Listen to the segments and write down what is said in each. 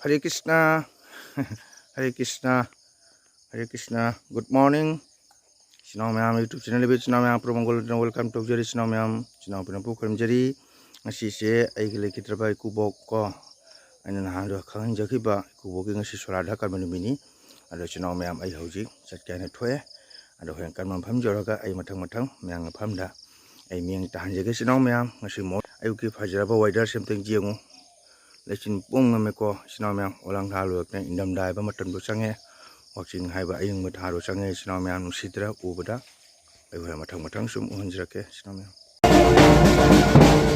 Hare Krishna, Hare Krishna, Hare Krishna. Good morning. Sinau mayam YouTube channel le sinau mayam promongol welcome to jari sinau mayam sinau penapu kerem jari ngasi se ai gele kitrabai kubok ko aina nahan do khang jaki ba kubok ngasi solada kan mini ado sinau mayam ai hauji chatkai na thoe ado hen kan mam pham joraga ai mathang mayang phamda ai miang tahan jage sinau mayam ngasi mo ayuki phajara ba wider something jiango lechin pung me ko sinau mayam olang halu ne indam dai ba matam do change watching hai ba ayung mat haru change sinau mayam nu sidra ubada ai ho mathang sum unjrake sinau mayam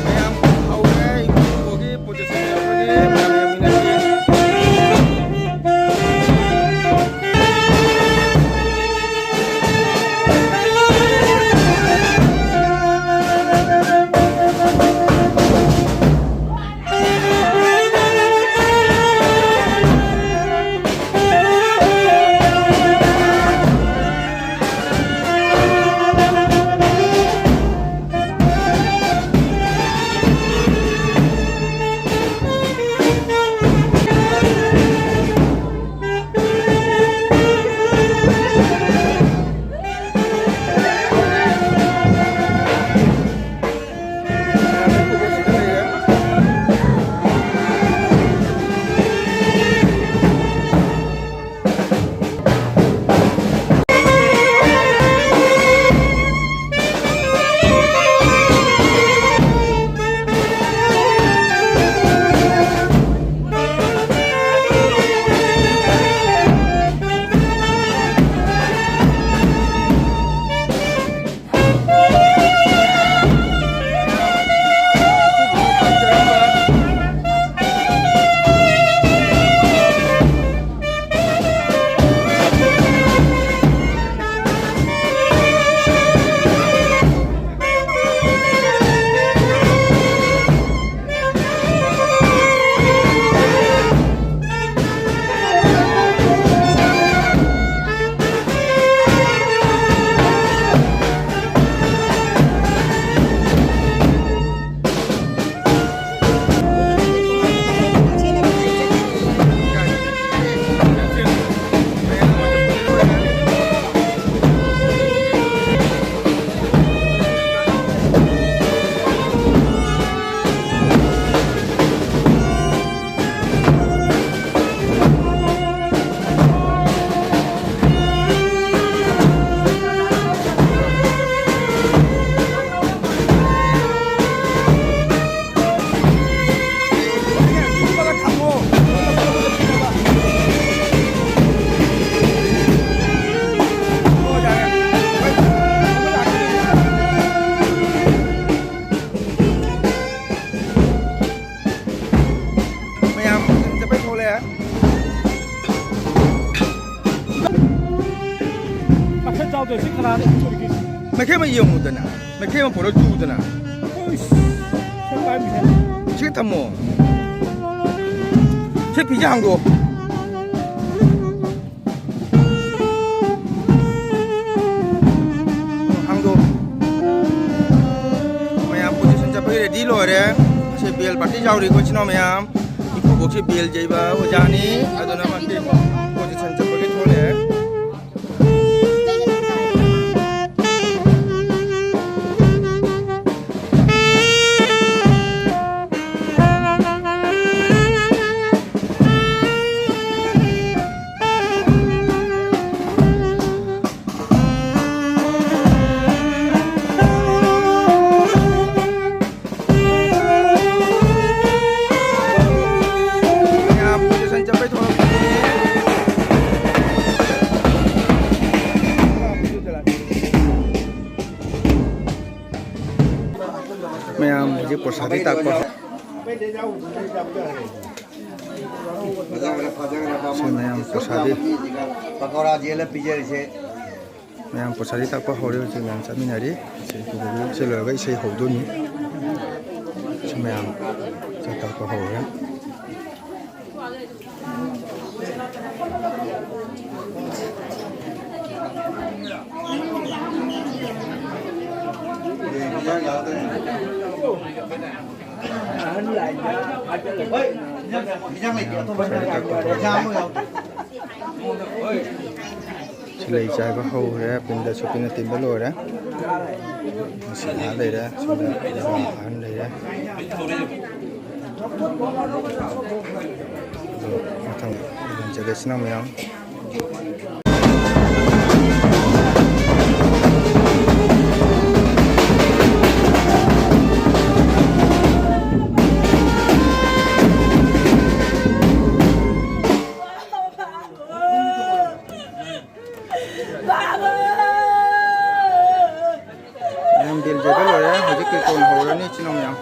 mayam aure ko ge position ne mayam minasiไม่แค่มาเยี่ยมมุดนะไม่แค่มาพอเราจูดนะเช็คทำโมเช็คพิจารณาดูฮังดูมายามโพสิชันจะไปเรดี้เลยเช็คเบลปาร์ตี้เจ้าดีกว่าชิโนมายามอีกพวกเช็คเบลใจบ้าว่าจานี่อาดูนะมันเป็นโพสิชันจะไปเรดี้เลยmayam je prosadi tak pa mayam prosadi pakora jela pije se mayam prosadi tak pa hore je yang saminari se ko se lo ga se hodo ni se mayam se tak pa hore lấy trái có hầu đấy, bên đây shopping là tìm bắt rồi đấy, xí lá đây đấy, ăn đây đấy, thằng chơi cái nào mèo. Em điền chơi bắt rồi đấy, hồi cái cồn hồ đó ní chứ nào mèo.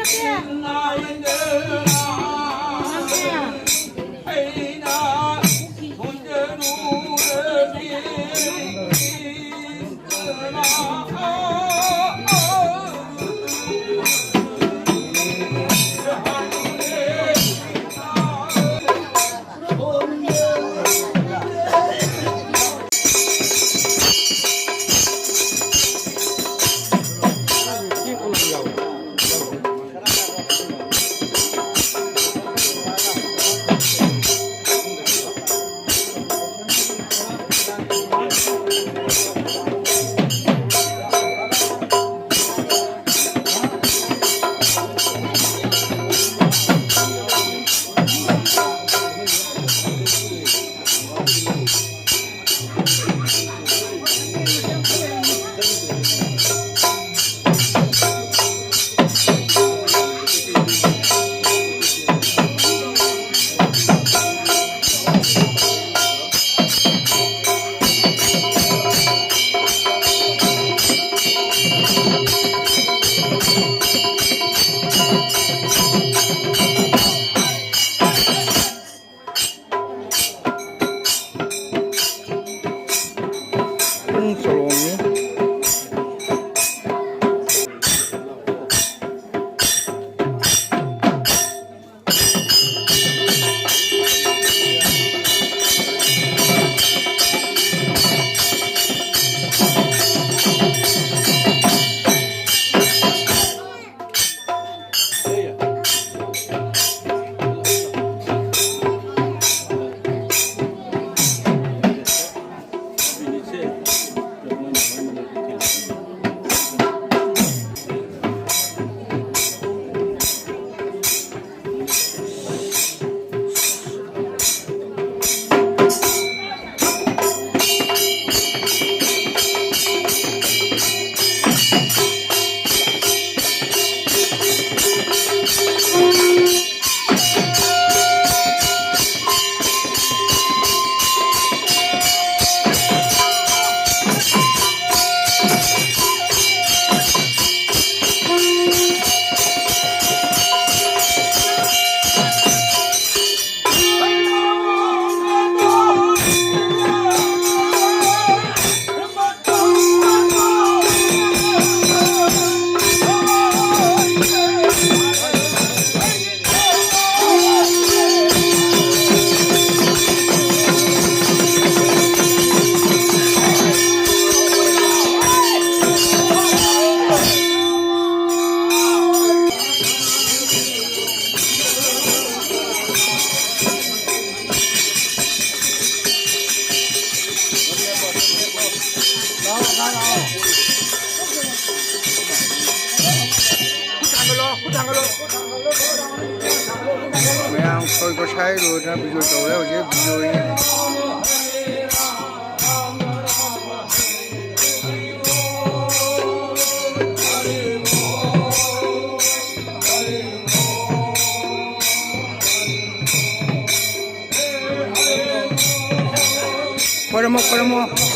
Mày coi có sai rồi nó bị rồi tàu đâu chứ bị rồi nhé. Para mo.